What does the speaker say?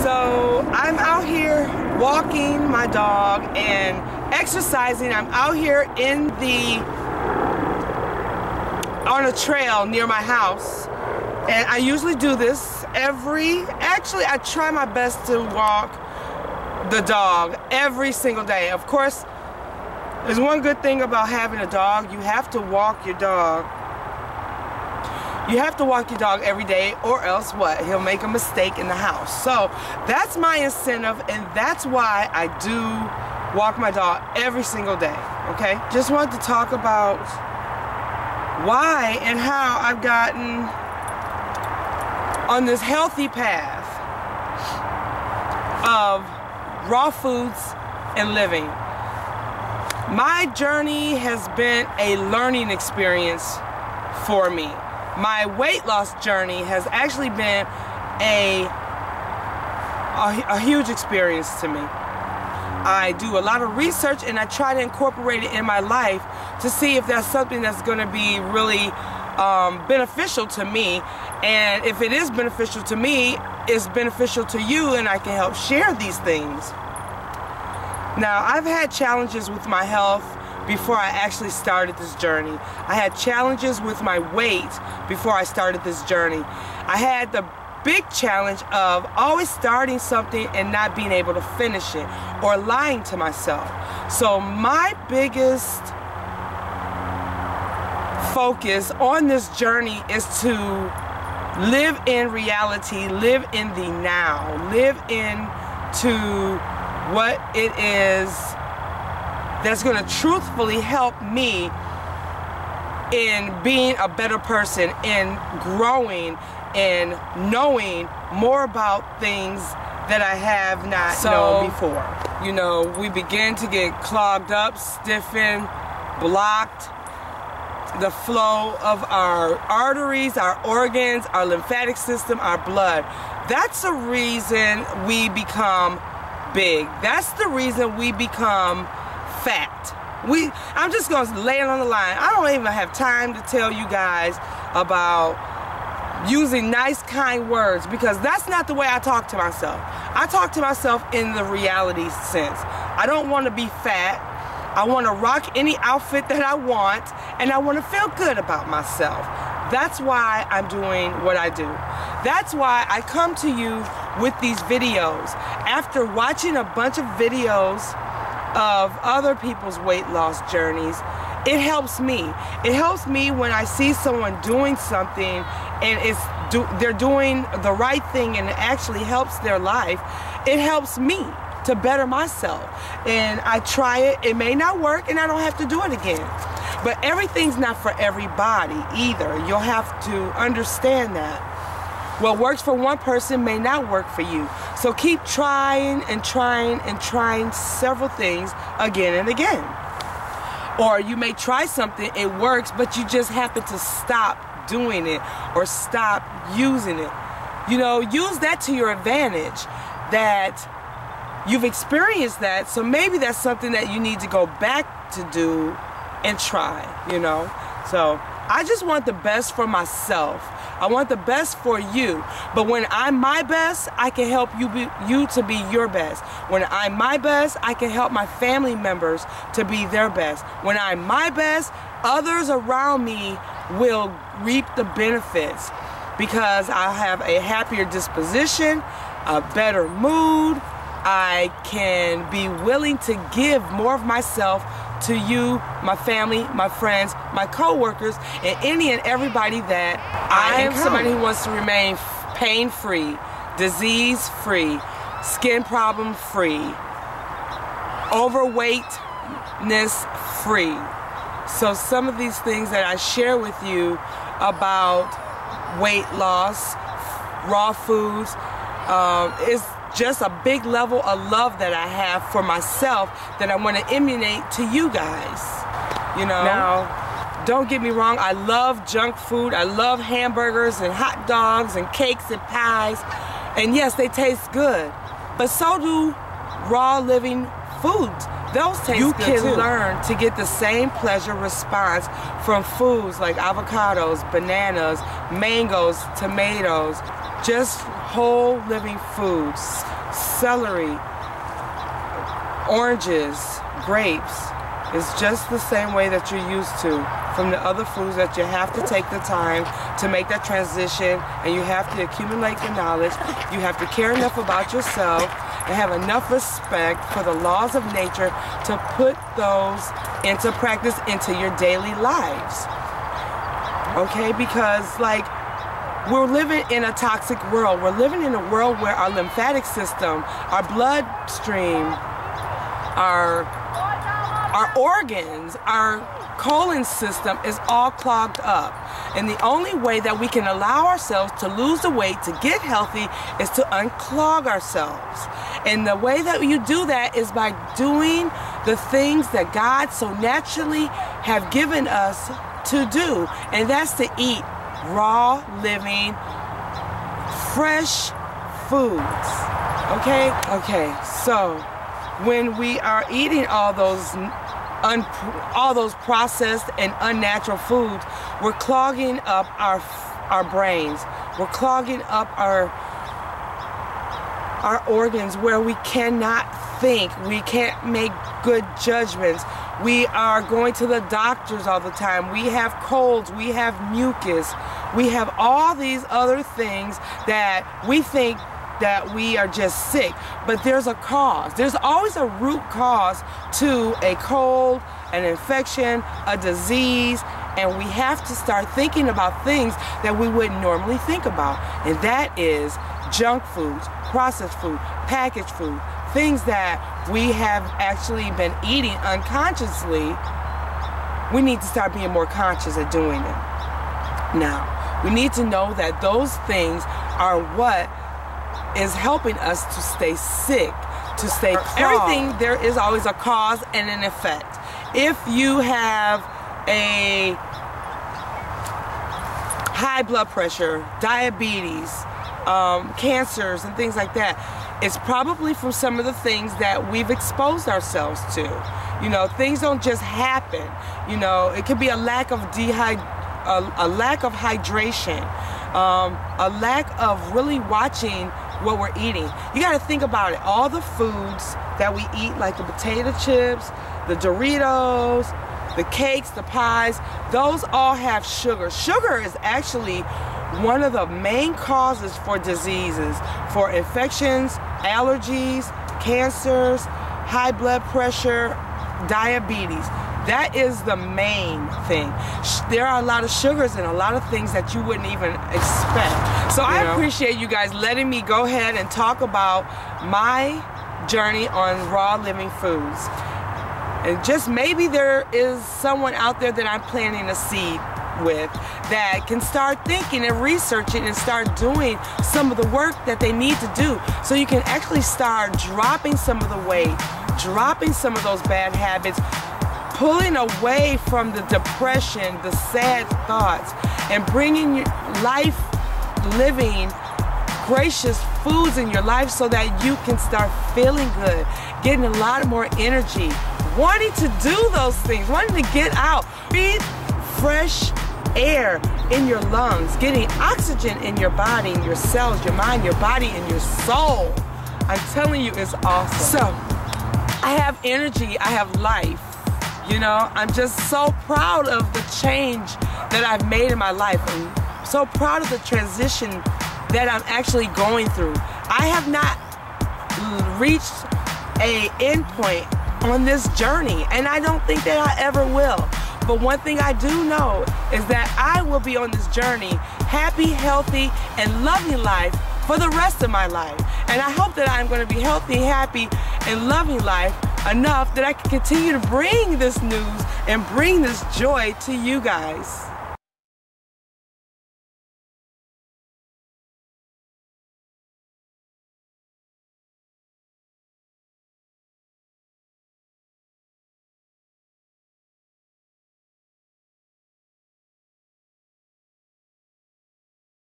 So I'm out here walking my dog and exercising. I'm out here on a trail near my house, and I usually do this actually I try my best to walk the dog every single day. Of course, there's one good thing about having a dog. You have to walk your dog. You have to walk your dog every day, or else what? He'll make a mistake in the house. So that's my incentive, and that's why I do walk my dog every single day, okay? Just wanted to talk about why and how I've gotten on this healthy path of raw foods and living. My journey has been a learning experience for me. My weight loss journey has actually been a huge experience to me. I do a lot of research and I try to incorporate it in my life to see if that's something that's going to be really beneficial to me. And if it is beneficial to me, it's beneficial to you, and I can help share these things. Now, I've had challenges with my health before I actually started this journey. I had challenges with my weight before I started this journey. I had the big challenge of always starting something and not being able to finish it, or lying to myself. So my biggest focus on this journey is to live in reality, live in the now, live into what it is that's going to truthfully help me in being a better person, in growing and knowing more about things that I have not known before. You know, we begin to get clogged up, stiffened, blocked. The flow of our arteries, our organs, our lymphatic system, our blood. That's the reason we become big. That's the reason we become fat. I'm just going to lay it on the line. I don't even have time to tell you guys about using nice, kind words, because that's not the way I talk to myself. I talk to myself in the reality sense. I don't want to be fat. I want to rock any outfit that I want, and I want to feel good about myself. That's why I'm doing what I do. That's why I come to you with these videos. After watching a bunch of videos of other people's weight loss journeys, it helps me. It helps me when I see someone doing something and they're doing the right thing and it actually helps their life. It helps me to better myself, and I try it. It may not work and I don't have to do it again, but everything's not for everybody either. You'll have to understand that what works for one person may not work for you. So keep trying and trying and trying several things again and again. Or you may try something, it works, but you just happen to stop doing it or stop using it. You know, use that to your advantage, that you've experienced that, so maybe that's something that you need to go back to do and try, you know. So I just want the best for myself. I want the best for you. But when I'm my best, I can help you to be your best. When I'm my best, I can help my family members to be their best. When I'm my best, others around me will reap the benefits, because I have a happier disposition, a better mood. I can be willing to give more of myself to you, my family, my friends, my co-workers, and any and everybody that I am somebody who wants to remain pain-free, disease-free, skin problem-free, overweightness-free. So some of these things that I share with you about weight loss, raw foods, is just a big level of love that I have for myself that I want to emanate to you guys. You know, now, don't get me wrong, I love junk food. I love hamburgers and hot dogs and cakes and pies. And yes, they taste good, but so do raw living foods. Those taste good too. You can learn to get the same pleasure response from foods like avocados, bananas, mangoes, tomatoes, just whole living foods. celery, oranges, grapes, is just the same way that you're used to from the other foods, that you have to take the time to make that transition, and you have to accumulate the knowledge. You have to care enough about yourself and have enough respect for the laws of nature to put those into practice into your daily lives. Okay, because like, we're living in a toxic world. We're living in a world where our lymphatic system, our bloodstream, our organs, our colon system is all clogged up. And the only way that we can allow ourselves to lose the weight, to get healthy, is to unclog ourselves. And the way that you do that is by doing the things that God so naturally have given us to do. And that's to eat raw, living, fresh foods. Okay? Okay, so when we are eating all those processed and unnatural foods, we're clogging up our brains. We're clogging up our organs, where we cannot think. We can't make good judgments. We are going to the doctors all the time. We have colds. We have mucus. We have all these other things that we think that we are just sick, but there's a cause. There's always a root cause to a cold, an infection, a disease, and we have to start thinking about things that we wouldn't normally think about, and that is junk foods, processed food, packaged food, things that we have actually been eating unconsciously. We need to start being more conscious of doing it. Now, we need to know that those things are what is helping us to stay sick, to stay clogged. Everything, there is always a cause and an effect. If you have a high blood pressure, diabetes, cancers and things like that, it's probably from some of the things that we've exposed ourselves to. You know, things don't just happen. You know, it could be a lack of hydration, a lack of really watching what we're eating. You got to think about it. All the foods that we eat, like the potato chips, the Doritos, the cakes, the pies, those all have sugar. Sugar is actually one of the main causes for diseases, for infections, allergies, cancers, high blood pressure, diabetes. That is the main thing. There are a lot of sugars and a lot of things that you wouldn't even expect. So I appreciate you guys letting me go ahead and talk about my journey on raw living foods. And just maybe there is someone out there that I'm planting a seed with that can start thinking and researching and start doing some of the work that they need to do, so you can actually start dropping some of the weight, dropping some of those bad habits, pulling away from the depression, the sad thoughts, and bringing life, living, gracious foods in your life so that you can start feeling good, getting a lot more energy, wanting to do those things, wanting to get out, breathe fresh air in your lungs, getting oxygen in your body, in your cells, your mind, your body, and your soul. I'm telling you, it's awesome. So, I have energy, I have life. You know, I'm just so proud of the change that I've made in my life. I'm so proud of the transition that I'm actually going through. I have not reached an end point on this journey, and I don't think that I ever will. But one thing I do know is that I will be on this journey happy, healthy, and loving life for the rest of my life. And I hope that I'm going to be healthy, happy, and loving life enough that I can continue to bring this news and bring this joy to you guys.